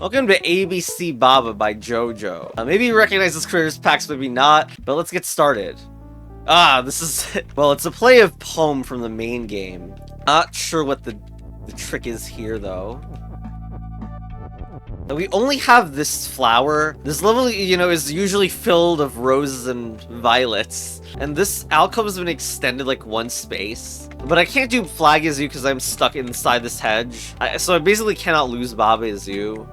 Welcome to ABC Baba by JoJo. Maybe you recognize this creator's packs, maybe not, but let's get started. This is... well, it's a play of poem from the main game. Not sure what the trick is here, though. We only have this flower. This level, is usually filled of roses and violets. And this alcove has been extended like one space. But I can't do Flag as You because I'm stuck inside this hedge. So I basically cannot lose Baba as You.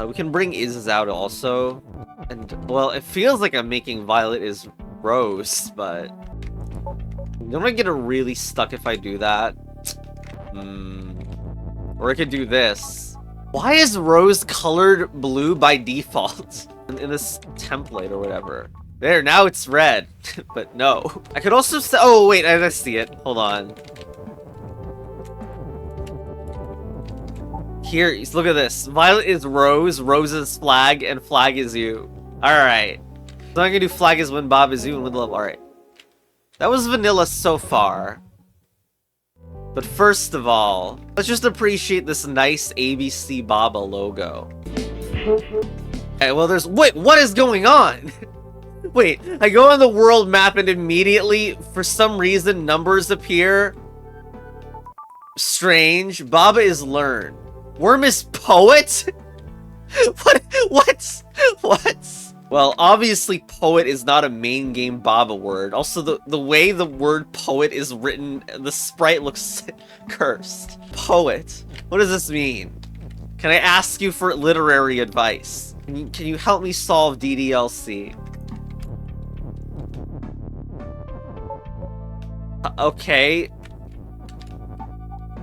We can bring Is out also. And, well, it feels like I'm making Violet is Rose, but... don't I get really stuck if I do that? Or I could do this. Why is Rose colored blue by default in this template or whatever? There, now it's red. But no. I could also say, oh wait, I see it. Hold on. Here, look at this. Violet is Rose, Rose is Flag, and Flag is You. Alright. So I'm gonna do Flag is Win, Bob is You, and win the level. Alright. That was vanilla so far. But first of all, let's just appreciate this nice ABC Baba logo. Okay, well there's- wait, what is going on? Wait, I go on the world map and immediately, for some reason, numbers appear. Strange. Baba is Learn. Worm is Poet? What? Well, obviously poet is not a main game Baba word. Also, the way the word poet is written, the sprite looks cursed. Poet. What does this mean? Can I ask you for literary advice? Can you help me solve DDLC? Okay.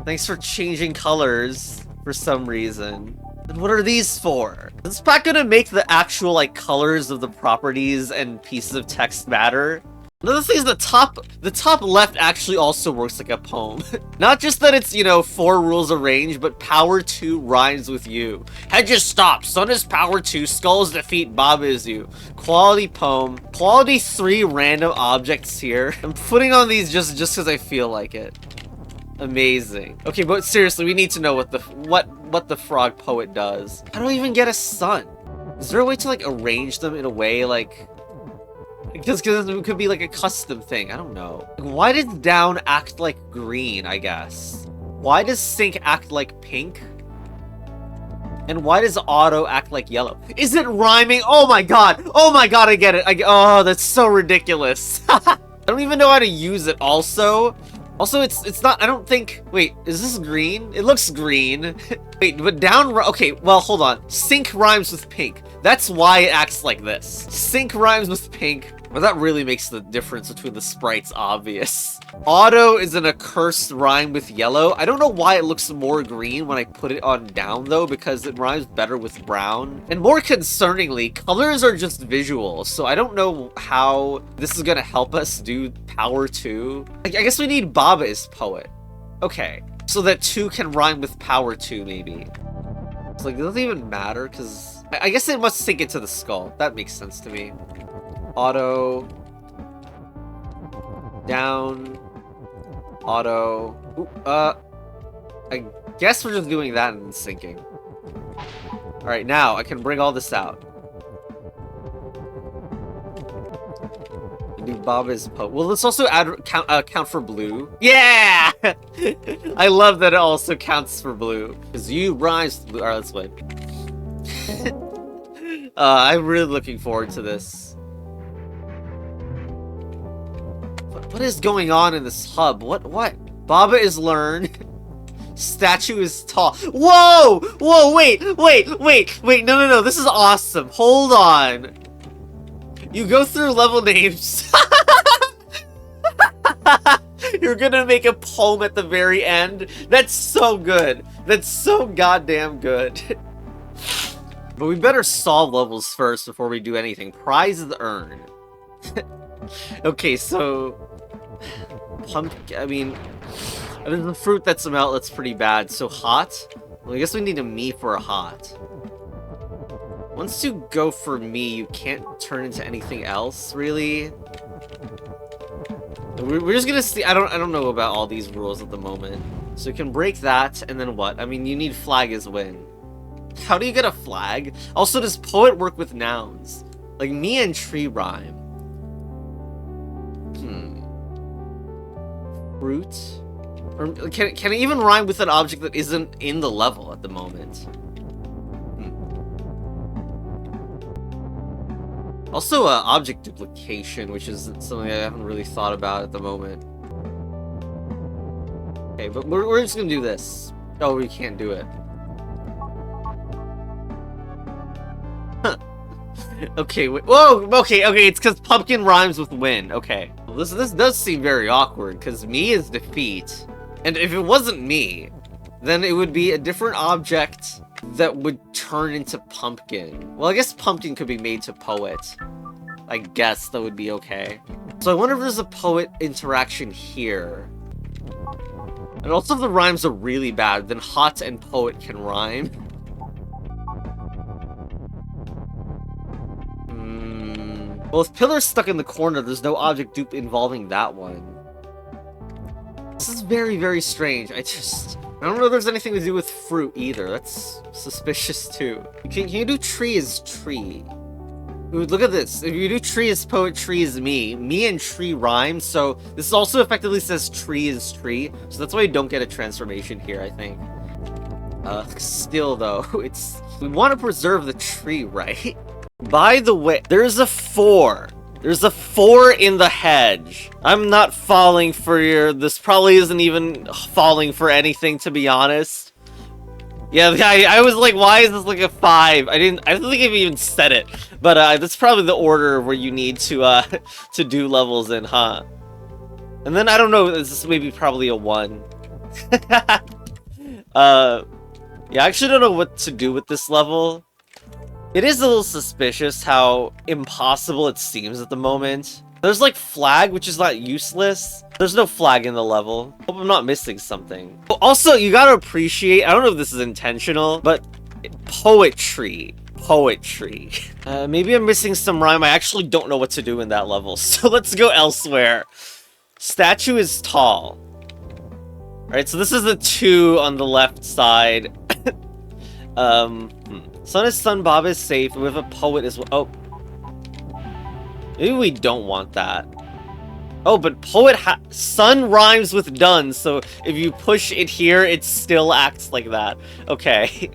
Thanks for changing colors for some reason. And what are these for? Is this pack gonna make the actual, like, colors of the properties and pieces of text matter? Another thing is the top left actually also works like a poem. Not just that it's, 4 rules arranged, but power 2 rhymes with you. Hedges stop, sun is power 2, skulls defeat, Baba is You. Quality poem. Quality 3 random objects here. I'm putting on these just because I feel like it. Amazing. Okay, but seriously, we need to know what the frog poet does. I don't even get a sun. Is there a way to, like, arrange them in a way, like... Because it could be, like, a custom thing. I don't know. Why does down act like green, I guess? Why does sync act like pink? And why does auto act like yellow? Is it rhyming? Oh my god! Oh my god, I get it! Oh, that's so ridiculous. I don't even know how to use it also. Also, it's not, I don't think, wait, is this green? It looks green. Wait, but down, okay, well, hold on. Sync rhymes with pink. That's why it acts like this. Sync rhymes with pink. Well, that really makes the difference between the sprites obvious. Auto is an accursed rhyme with yellow. I don't know why it looks more green when I put it on down, though, because it rhymes better with brown. And more concerningly, colors are just visuals, so I don't know how this is gonna help us do power 2. I guess we need Baba is Poet. Okay, so that 2 can rhyme with power 2, maybe. It's like, does it even matter? Because I guess it must sink into the skull. That makes sense to me. Auto. Down. Auto. Ooh, I guess we're just doing that and syncing. Alright, now I can bring all this out. Do Baba's Poet. Well, let's also count for blue. Yeah! I love that it also counts for blue. Because you rhymes blue. Alright, let's wait. I'm really looking forward to this. What is going on in this hub? What? Baba is Learn. Statue is tall. Whoa! Whoa, wait! No, this is awesome. Hold on. You go through level names. You're gonna make a poem at the very end? That's so good. That's so goddamn good. But we better solve levels first before we do anything. Prizes earned. Okay, so... Pumpkin, I mean, the fruit that's out, that's pretty bad. So hot? Well, I guess we need a me for a hot. Once you go for me, you can't turn into anything else, really. We're just gonna see. I don't know about all these rules at the moment. So you can break that, and then what? I mean, you need Flag as Win. How do you get a flag? Also, does poet work with nouns? Like, me and tree rhyme. Fruit? Or can it even rhyme with an object that isn't in the level at the moment? Also, object duplication, which is something I haven't really thought about at the moment. Okay, but we're just gonna do this. Oh, we can't do it. Huh. Okay, wait. Whoa! Okay, it's because pumpkin rhymes with win. Okay. Well, this does seem very awkward, because me is defeat. And if it wasn't me, then it would be a different object that would turn into pumpkin. Well, I guess pumpkin could be made to poet. I guess that would be okay. So I wonder if there's a poet interaction here. And also if the rhymes are really bad, then hot and poet can rhyme. Well, if pillar's stuck in the corner, there's no object dupe involving that one. This is very, very strange. I don't know if there's anything to do with fruit either. That's suspicious too. Can you do tree as tree? Ooh, look at this. If you do tree as poet, tree is me. Me and tree rhyme, so this also effectively says tree is tree. So that's why you don't get a transformation here, I think. Still though, we want to preserve the tree, right? By the way, there's a 4. There's a 4 in the hedge. I'm not falling for this probably isn't even falling for anything, to be honest. Yeah, I was like, why is this like a 5? I don't think I've even said it. But that's probably the order where you need to do levels in, huh? And then I don't know, this is maybe probably a 1. Yeah, I actually don't know what to do with this level. It is a little suspicious how impossible it seems at the moment. There's like flag, which is not useless. There's no flag in the level. Hope I'm not missing something. Also, you gotta appreciate, I don't know if this is intentional, but poetry. Maybe I'm missing some rhyme. I actually don't know what to do in that level. So let's go elsewhere. Statue is tall. Alright, so this is the 2 on the left side. Sun is sun, Bob is safe. We have a poet as well. Oh. Maybe we don't want that. Oh, but poet sun rhymes with done, so if you push it here, it still acts like that. Okay.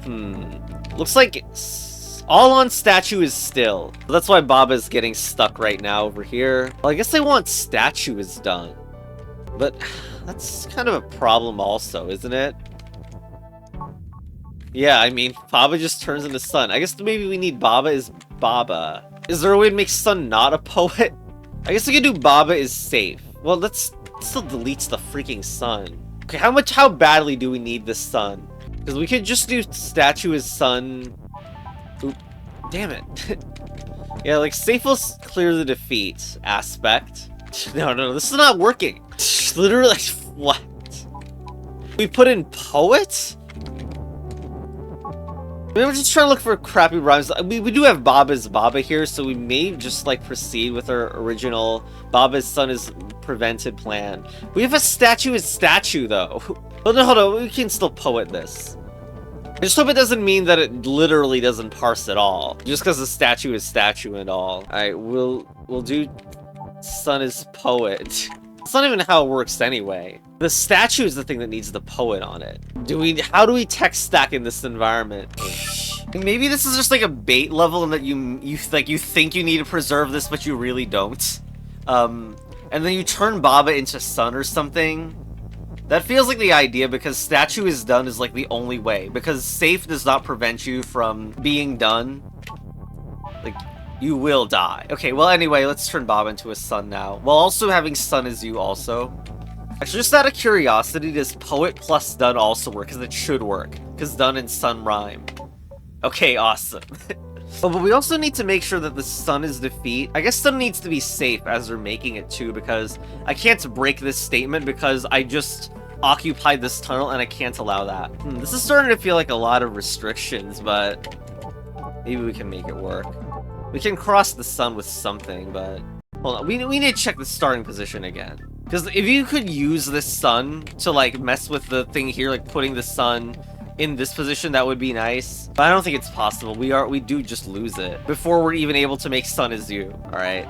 Looks like all on statue is still. That's why Baba's getting stuck right now over here. Well, I guess I want statue is done. But that's kind of a problem also, isn't it? Yeah, I mean, Baba just turns into sun. I guess maybe we need Baba is Baba. Is there a way to make sun not a poet? I guess we could do Baba is safe. Well, that still deletes the freaking sun. Okay, how badly do we need this sun? Because we could just do statue is sun. Oop, damn it. Yeah, like safe will clear the defeat aspect. No, this is not working. Literally, what? We put in poet? We're just trying to look for crappy rhymes. We do have Baba's Baba here, so we may just like proceed with our original Baba's son is prevented plan. We have a statue is statue though. Well, no, hold on, we can still poet this. I just hope it doesn't mean that it literally doesn't parse at all, just because the statue is statue and all. All right, we'll do son is poet. It's not even how it works anyway. The statue is the thing that needs the poet on it. How do we text stack in this environment? Maybe this is just like a bait level and that you think you need to preserve this, but you really don't. And then you turn Baba into sun or something. That feels like the idea because statue is done is like the only way. Because safe does not prevent you from being done. Like, you will die. Okay, well anyway, let's turn Baba into a sun now. While also having sun as you also. Actually, just out of curiosity, does poet plus done also work? Because it should work. Because done and sun rhyme. Okay, awesome. Oh, but we also need to make sure that the sun is defeat. I guess sun needs to be safe as they're making it too, because I can't break this statement because I just occupied this tunnel and I can't allow that. This is starting to feel like a lot of restrictions, but maybe we can make it work. We can cross the sun with something, but hold on. We need to check the starting position again. Because if you could use this sun to like mess with the thing here, like putting the sun in this position, that would be nice. But I don't think it's possible. We do just lose it before we're even able to make Sun is you. All right.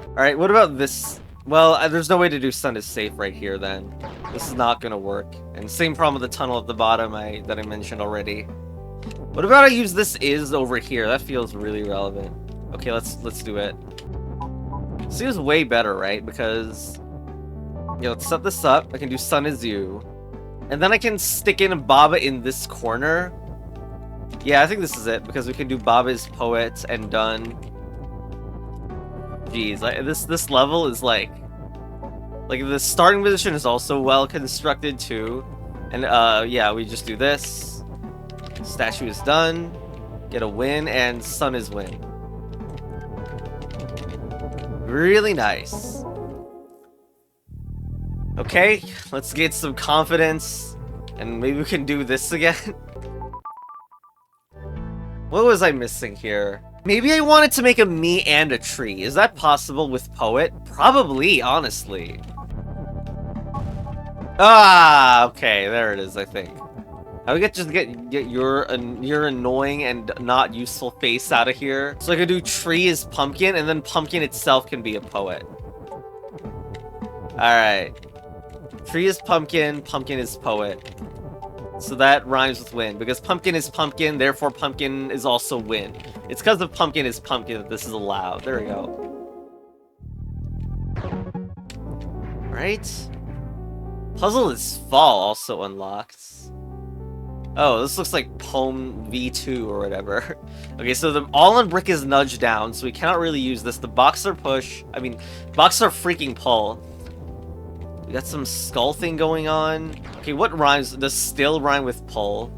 All right, what about this? Well, there's no way to do Sun is safe right here then. This is not gonna work. And same problem with the tunnel at the bottom that I mentioned already. What about I use this is over here? That feels really relevant. Okay, let's do it. Seems way better, right? Because yeah, let's set this up. I can do Sun is you. And then I can stick in Baba in this corner. Yeah, I think this is it, because we can do Baba is poet and done. Jeez, this level is like the starting position is also well constructed too. And yeah, we just do this. Statue is done. Get a win, and Sun is win. Really nice. Okay, let's get some confidence, and maybe we can do this again. What was I missing here? Maybe I wanted to make a me and a tree. Is that possible with Poet? Probably, honestly. Ah, okay, there it is, I think. I would just get your annoying and not useful face out of here. So I could do tree is pumpkin, and then pumpkin itself can be a poet. Alright. Tree is pumpkin, pumpkin is poet. So that rhymes with win, because pumpkin is pumpkin, therefore pumpkin is also win. It's because of pumpkin is pumpkin that this is allowed. There we go. Right? Puzzle is fall also unlocked. Oh, this looks like Poem V2 or whatever. Okay, so the all-in brick is nudge down, so we cannot really use this. The boxer push, I mean, boxer freaking pull. We got some skull thing going on. Okay, what rhymes? Does still rhyme with pull?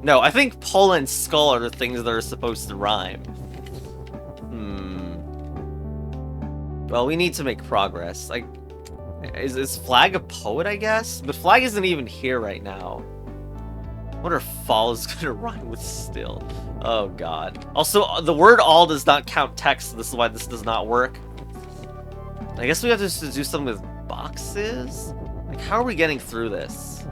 No, I think pull and skull are the things that are supposed to rhyme. Well, we need to make progress. Like, is Flag a poet, I guess? But Flag isn't even here right now. I wonder if fall is gonna rhyme with still. Oh god. Also, the word all does not count text, so this is why this does not work. I guess we have to just do something with boxes? Like, how are we getting through this?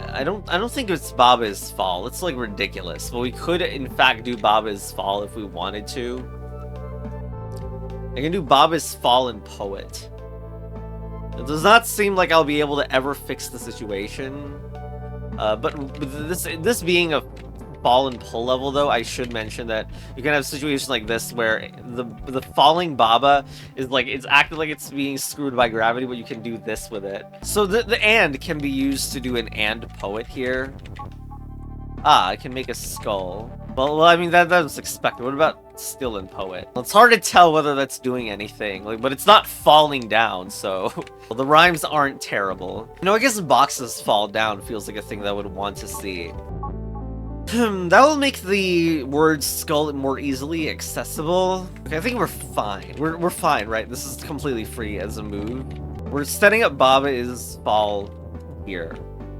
I don't think it's Baba's fall. It's like ridiculous. But we could in fact do Baba's fall if we wanted to. I can do Baba's fall and poet. It does not seem like I'll be able to ever fix the situation. But this being a fall and pull level, though, I should mention that you can have situations like this where the falling Baba is like, it's acting like it's being screwed by gravity, but you can do this with it. So the and can be used to do an and poet here. Ah, I can make a skull. Well, I mean, that was expected. What about still and poet? Well, it's hard to tell whether that's doing anything, like, but it's not falling down, so well, the rhymes aren't terrible. You know, I guess boxes fall down feels like a thing that I would want to see. That will make the word skull more easily accessible. Okay, I think we're fine. We're fine, right? This is completely free as a move. We're setting up Baba is fall here,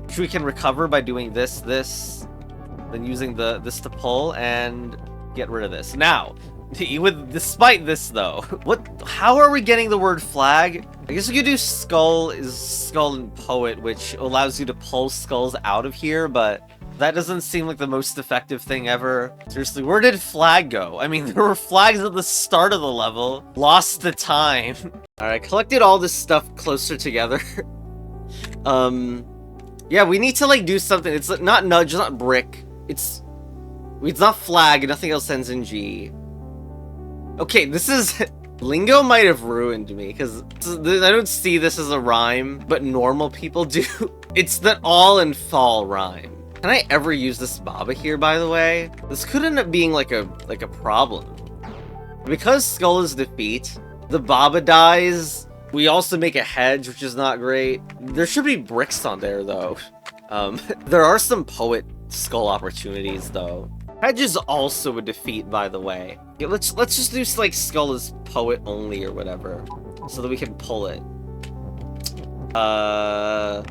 which we can recover by doing this, then using this to pull and get rid of this. Now, despite this though, how are we getting the word flag? I guess we could do skull is skull and poet, which allows you to pull skulls out of here, but that doesn't seem like the most effective thing ever. Seriously, where did flag go? I mean, there were flags at the start of the level. Lost the time. Alright, collected all this stuff closer together. Yeah, we need to like do something. It's not nudge, it's not brick. It's not flag, nothing else ends in G. Okay, this is... Lingo might have ruined me, because I don't see this as a rhyme, but normal people do. It's that all and fall rhyme. Can I ever use this Baba here, by the way? This could end up being like a problem. Because skull is defeat, the Baba dies. We also make a hedge, which is not great. There should be bricks on there, though. There are some poet skull opportunities, though. Hedge is also a defeat, by the way. Yeah, let's just do like skull is poet only or whatever, so that we can pull it.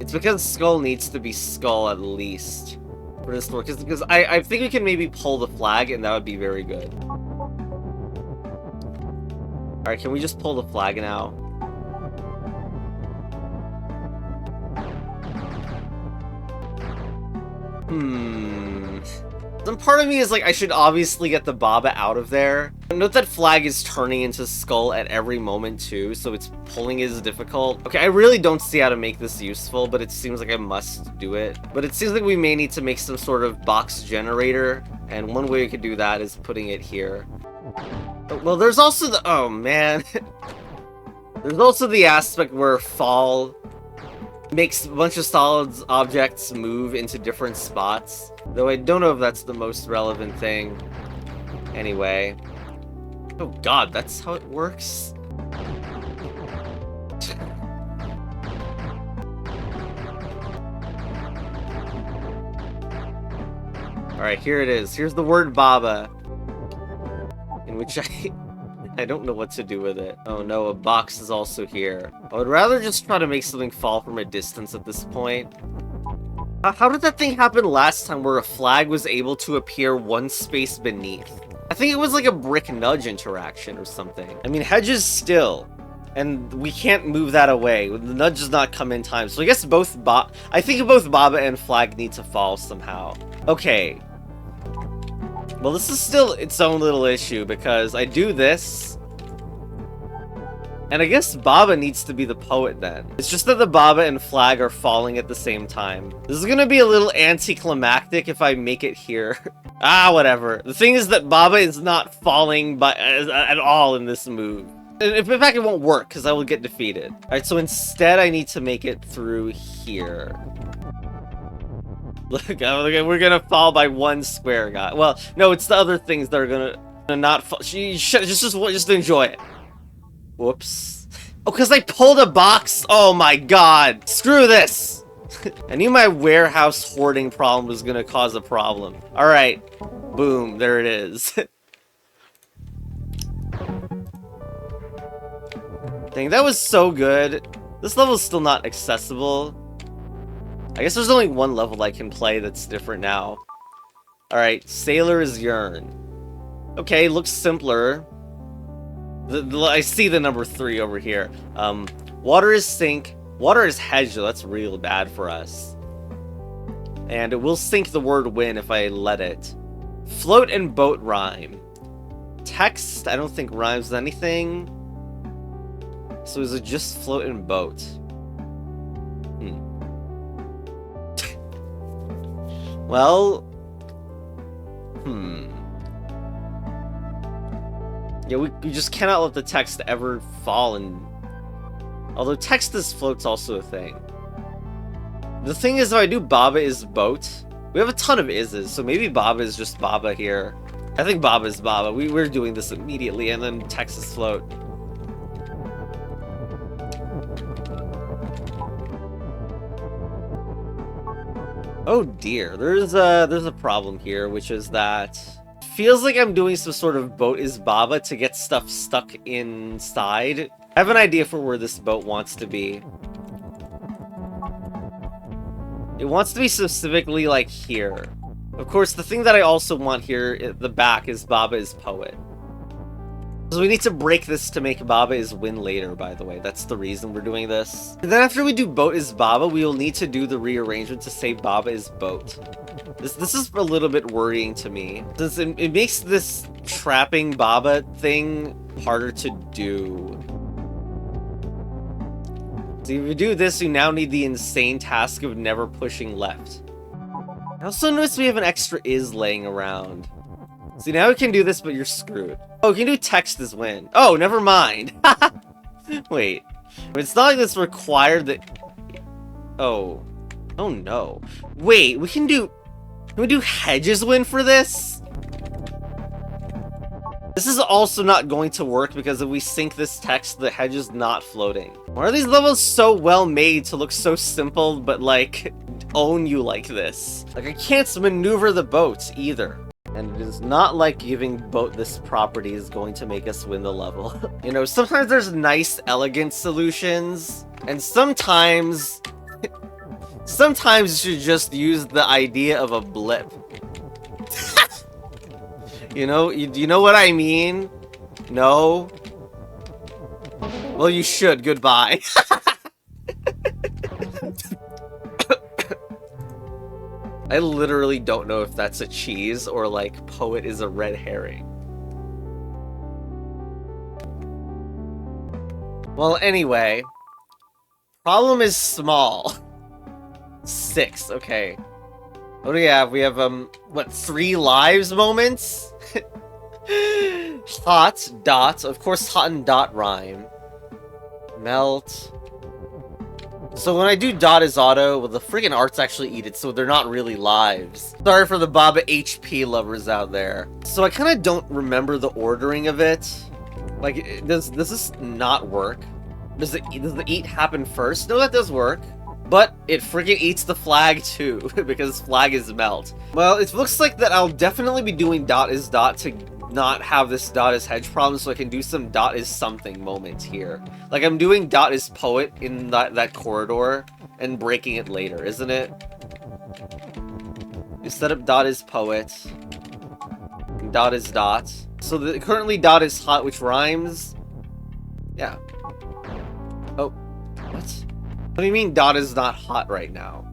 It's because skull needs to be skull at least for this to work. Because I think we can maybe pull the flag, and that would be very good. Alright, can we just pull the flag now? Some part of me is like, I should obviously get the Baba out of there. Note that flag is turning into skull at every moment too, so its pulling is difficult. Okay, I really don't see how to make this useful, but it seems like I must do it. But it seems like we may need to make some sort of box generator, and one way we could do that is putting it here. Well, there's also the... oh, man. There's also the aspect where fall makes a bunch of solid objects move into different spots. Though I don't know if that's the most relevant thing. Anyway. Oh god, that's how it works? Alright, here it is. Here's the word Baba. In which I don't know what to do with it. Oh no, a box is also here. I would rather just try to make something fall from a distance at this point. How did that thing happen last time where a flag was able to appear one space beneath? I think it was like a brick nudge interaction or something. I mean, hedge is still, and we can't move that away. The nudge does not come in time, so I guess I think both Baba and flag need to fall somehow. Okay. Well, this is still its own little issue, because I do this, and I guess Baba needs to be the poet then. It's just that the Baba and flag are falling at the same time. This is gonna be a little anticlimactic if I make it here. Whatever. The thing is that Baba is not falling at all in this move. In fact, it won't work, because I will get defeated. Alright, so instead I need to make it through here. Look, we're gonna fall by one square, guy. Well, no, it's the other things that are gonna not fall. Just enjoy it. Whoops. Oh, because I pulled a box? Oh my god. Screw this. I knew my warehouse hoarding problem was gonna cause a problem. Alright. Boom. There it is. Dang, that was so good. This level's still not accessible. I guess there's only one level I can play that's different now. Alright, Sailor's Yearn. Okay, looks simpler. I see the number 3 over here. Water is sink. Water is hedge, though. That's real bad for us. And it will sink the word win if I let it. Float and boat rhyme. Text, I don't think rhymes with anything. So is it just float and boat? Well, yeah, we just cannot let the text ever fall, and although text as float's also a thing. The thing is, if I do Baba is boat, we have a ton of ises, so maybe Baba is just Baba here. I think Baba is Baba. We're doing this immediately, and then text is float. Oh dear, there's a problem here, which is that feels like I'm doing some sort of boat is Baba to get stuff stuck inside. I have an idea for where this boat wants to be. It wants to be specifically like here. Of course, the thing that I also want here at the back is Baba is poet. So we need to break this to make Baba is win later, by the way. That's the reason we're doing this. And then after we do boat is Baba, we will need to do the rearrangement to say Baba is boat. This is a little bit worrying to me, since it makes this trapping Baba thing harder to do. So if you do this, you now need the insane task of never pushing left. I also noticed we have an extra is laying around. See, now we can do this, but you're screwed. Oh, we can do text as win. Oh, never mind. Wait. It's not like this required that... Oh. Oh, no. Wait, we can do... Can we do hedges win for this? This is also not going to work because if we sync this text, the hedge is not floating. Why are these levels so well made to look so simple, but like, own you like this? Like, I can't maneuver the boats either. And it is not like giving boat this property is going to make us win the level. You know, sometimes there's nice, elegant solutions, and sometimes... sometimes you should just use the idea of a blip. You know? You know what I mean? No? Well, you should. Goodbye. I literally don't know if that's a cheese or like poet is a red herring. Well, anyway, problem is small. 6, okay. What do we have? We have, what, 3 lives moments? Hot, dot. Of course, hot and dot rhyme. Melt. So when I do dot is auto, well, the friggin' arts actually eat it, so they're not really lives. Sorry for the Baba HP lovers out there. So I kind of don't remember the ordering of it. Like, does this not work? Does the eat happen first? No, that does work. But it friggin' eats the flag too, because flag is melt. Well, it looks like that I'll definitely be doing dot is dot to not have this dot is hedge problem, so I can do some dot is something moments here. Like, I'm doing dot is poet in that corridor and breaking it later, isn't it? You set up dot is poet. Dot is dot. So currently dot is hot, which rhymes. Yeah. Oh, what? What do you mean dot is not hot right now?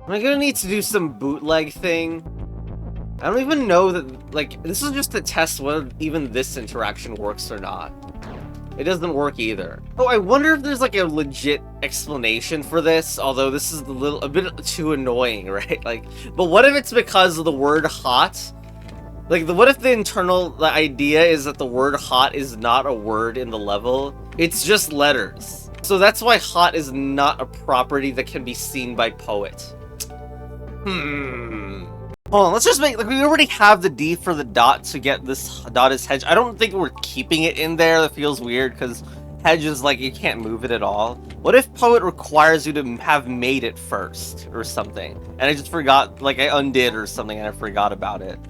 Am I gonna need to do some bootleg thing? I don't even know that, like, this is just to test whether even this interaction works or not. It doesn't work either. Oh, I wonder if there's like a legit explanation for this, although this is a bit too annoying, right? Like, but what if it's because of the word hot? Like, what if the internal idea is that the word hot is not a word in the level? It's just letters. So that's why hot is not a property that can be seen by poet. Hold on, let's just make, like, we already have the D for the dot to get this dot is hedge. I don't think we're keeping it in there. That feels weird, because hedge is like, you can't move it at all. What if poet requires you to have made it first, or something? And I just forgot, like, I undid or something, and I forgot about it.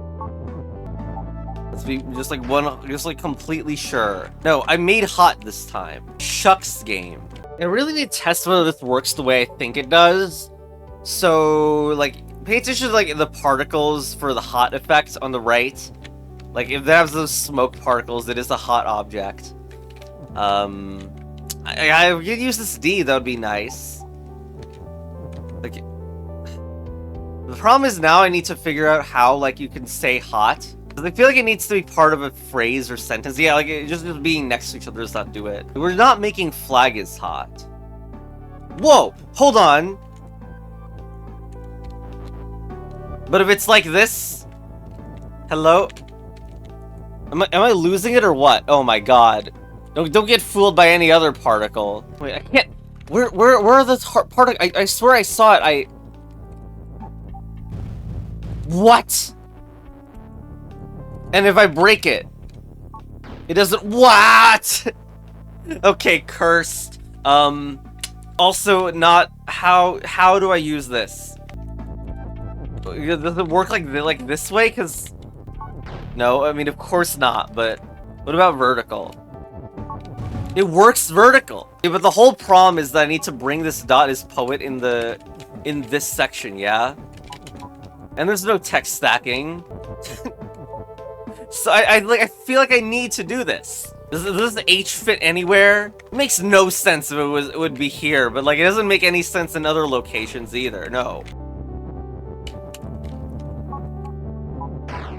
Let's be just like completely sure. No, I made hot this time. Shucks game. I really need to test whether this works the way I think it does. So, like, pay attention to, like, the particles for the hot effect on the right. Like, if that has those smoke particles, it is a hot object. I could use this D, that would be nice. Like, the problem is now I need to figure out how, like, you can say hot. Because I feel like it needs to be part of a phrase or sentence. Yeah, like, just being next to each other does not do it. We're not making flag is hot. Whoa! Hold on! But if it's like this... Hello? Am I losing it or what? Oh my god. Don't get fooled by any other particle. Wait, I can't... Where are the particles? I swear I saw it. What? And if I break it, it doesn't. What? Okay, cursed. Also, not how do I use this? Does it work like this way? Cause no, I mean, of course not. But what about vertical? It works vertical. Yeah, but the whole problem is that I need to bring this dot as poet in this section. Yeah. And there's no text stacking. So I feel like I need to do this. Does this H fit anywhere? It makes no sense if it would be here, but like it doesn't make any sense in other locations either. No.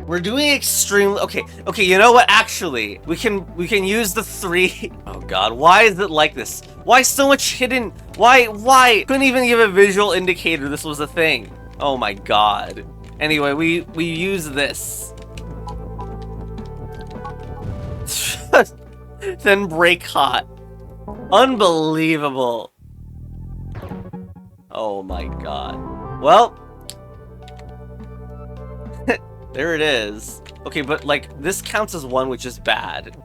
We're doing extremely okay, you know what? Actually, we can use the 3. Oh god, why is it like this? Why so much hidden? Why? Couldn't even give a visual indicator this was a thing. Oh my god. Anyway, we use this. Then break hot. Unbelievable. Oh my god. Well, there it is. Okay, but like this counts as 1, which is bad.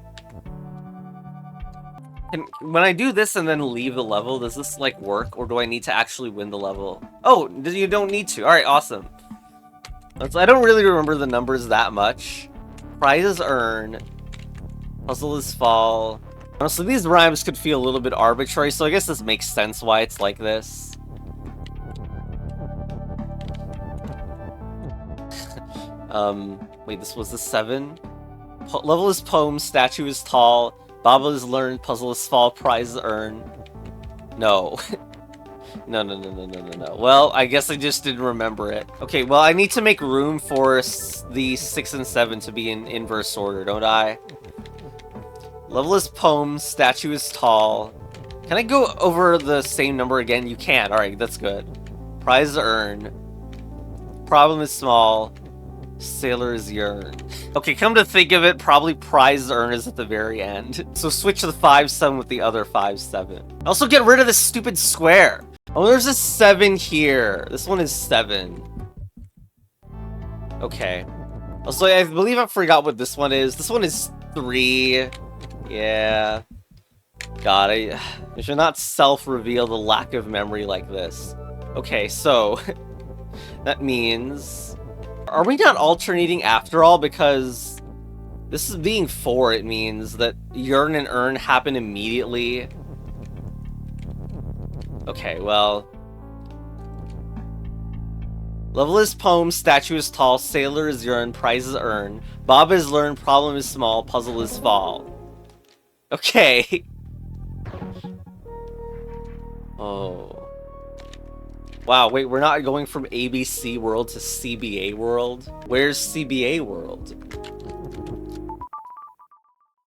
And when I do this and then leave the level, does this like work, or do I need to actually win the level? Oh, you don't need to. All right, awesome. I don't really remember the numbers that much. Prizes earn. Puzzle is fall. Honestly, these rhymes could feel a little bit arbitrary, so I guess this makes sense why it's like this. Wait, this was the 7? Level is poem, statue is tall, Baba is learn, puzzle is fall, prize is earn. No. No. Well, I guess I just didn't remember it. Okay, well, I need to make room for the 6 and 7 to be in inverse order, don't I? Level is poem, statue is tall. Can I go over the same number again? You can. Alright, that's good. Prize earn. Problem is small. Sailor's yearn. Okay, come to think of it, probably prize earn is at the very end. So switch the 5-7 with the other 5-7. Also get rid of this stupid square. Oh, there's a 7 here. This one is 7. Okay. Also, I believe I forgot what this one is. This one is 3. Yeah. God, I should not self-reveal the lack of memory like this. Okay, so that means... Are we not alternating after all? Because this is being 4, it means that yearn and earn happen immediately. Okay, well... Level is poem, statue is tall, sailor is yearn, prize is earn, Bob is learn, problem is small, puzzle is fall. Okay. Oh. Wow, wait, we're not going from ABC world to CBA world? Where's CBA world?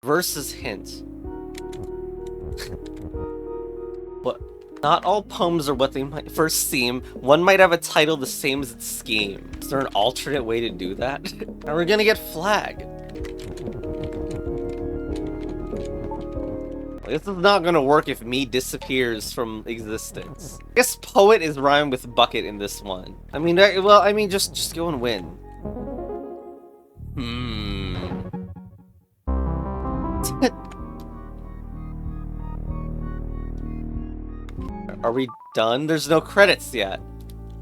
Versus hint. What? Not all poems are what they might first seem. One might have a title the same as its scheme. Is there an alternate way to do that? Are we gonna get flagged? This is not gonna work if me disappears from existence. I guess poet is rhymed with bucket in this one. I mean, well, I mean, just go and win. Are we done? There's no credits yet.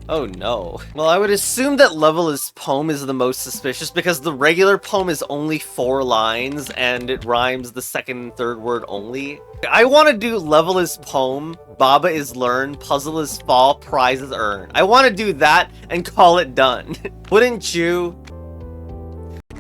Oh no. Well, I would assume that level is poem is the most suspicious because the regular poem is only 4 lines and it rhymes the second and third word only. I want to do level is poem, Baba is learn, puzzle is fall, prize is earn. I want to do that and call it done. Wouldn't you?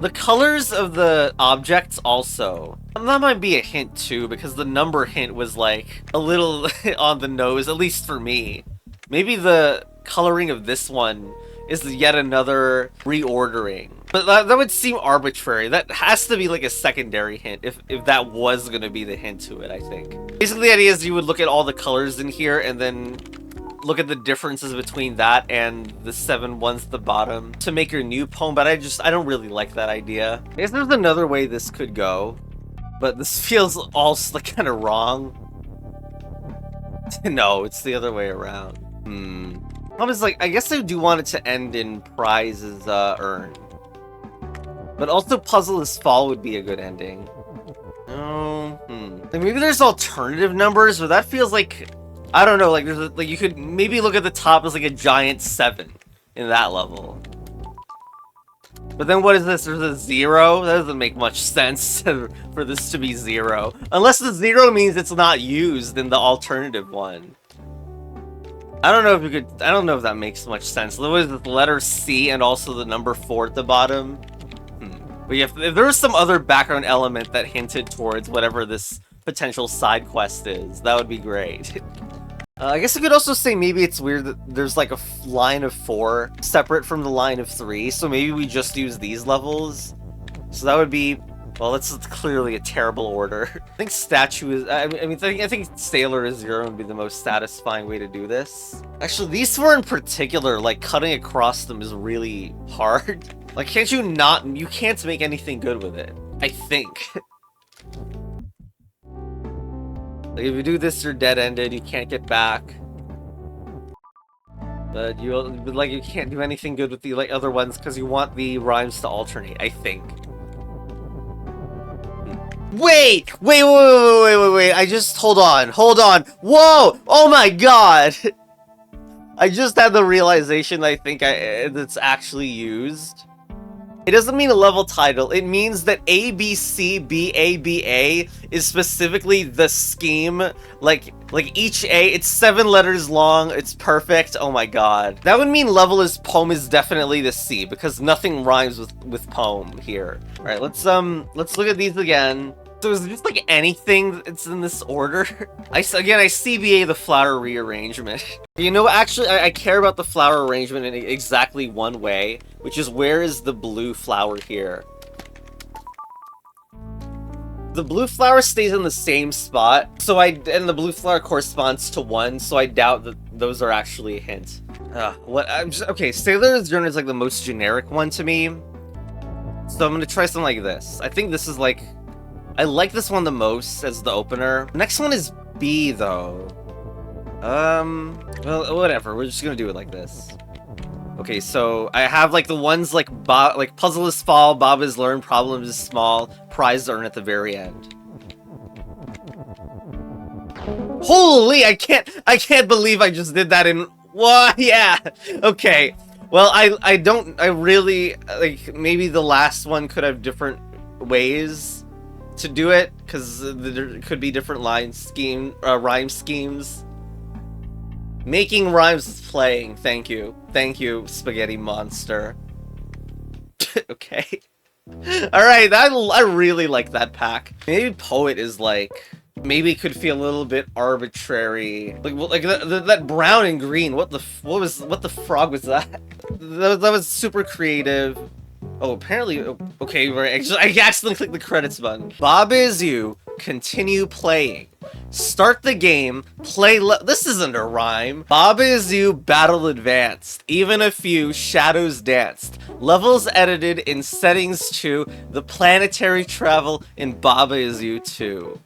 The colors of the objects also. That might be a hint too because the number hint was like a little on the nose, at least for me. Maybe the coloring of this one is yet another reordering. But that would seem arbitrary. That has to be like a secondary hint if that was going to be the hint to it, I think. Basically, the idea is you would look at all the colors in here and then look at the differences between that and the 7 ones at the bottom to make your new poem, but I don't really like that idea. I guess there's another way this could go, but this feels also kind of wrong. No, it's the other way around. I was like, I guess I do want it to end in prizes earned. But also puzzle is fall would be a good ending. Like maybe there's alternative numbers, but that feels like, I don't know, like there's like you could maybe look at the top as like a giant 7 in that level. But then what is this? There's a 0? That doesn't make much sense for this to be 0. Unless the 0 means it's not used in the alternative one. I don't know if you could, I don't know if that makes much sense. There was the letter C and also the number 4 at the bottom. But if there was some other background element that hinted towards whatever this potential side quest is, that would be great. I guess you could also say maybe it's weird that there's like a line of 4 separate from the line of 3, so maybe we just use these levels. So that would be, well, that's clearly a terrible order. I think statue is, I think sailor is 0 would be the most satisfying way to do this. Actually, these 4 in particular, like cutting across them is really hard. Like, you can't make anything good with it, I think. Like, if you do this, you're dead-ended, you can't get back. But you can't do anything good with the like other ones because you want the rhymes to alternate, I think. Wait! I just, hold on. Whoa! Oh my god! I just had the realization I think that's actually used. It doesn't mean a level title, it means that ABCBABA is specifically the scheme, like each A, it's 7 letters long, it's perfect, oh my god. That would mean level is poem is definitely the C, because nothing rhymes with poem here. Alright, let's look at these again. So is it just like anything that's in this order? Again, I CBA the flower rearrangement. You know, actually, I care about the flower arrangement in exactly one way, which is where is the blue flower here? The blue flower stays in the same spot, and the blue flower corresponds to 1, so I doubt that those are actually a hint. Okay, Sailor's Journey is like the most generic one to me, so I'm gonna try something like this. I think this is like, I like this one the most as the opener. Next one is B, though. Well, whatever, we're just gonna do it like this. Okay, so I have like the ones like puzzle is fall, Bob is learn, problem is small, prize earn at the very end. Holy, I can't believe I just did that in what? Yeah. Okay. Well, I really like, maybe the last one could have different ways to do it, because there could be different rhyme schemes. Making rhymes is playing. Thank you, spaghetti monster. Okay. All right, I really like that pack. Maybe poet is like, maybe it could feel a little bit arbitrary. Like that brown and green. What the frog was that? That was super creative. Oh, apparently, okay, I accidentally clicked the credits button. Bob is you, continue playing. Start the game, this isn't a rhyme. Baba is you, battle advanced. Even a few shadows danced. Levels edited in settings 2. The planetary travel in Baba is you 2.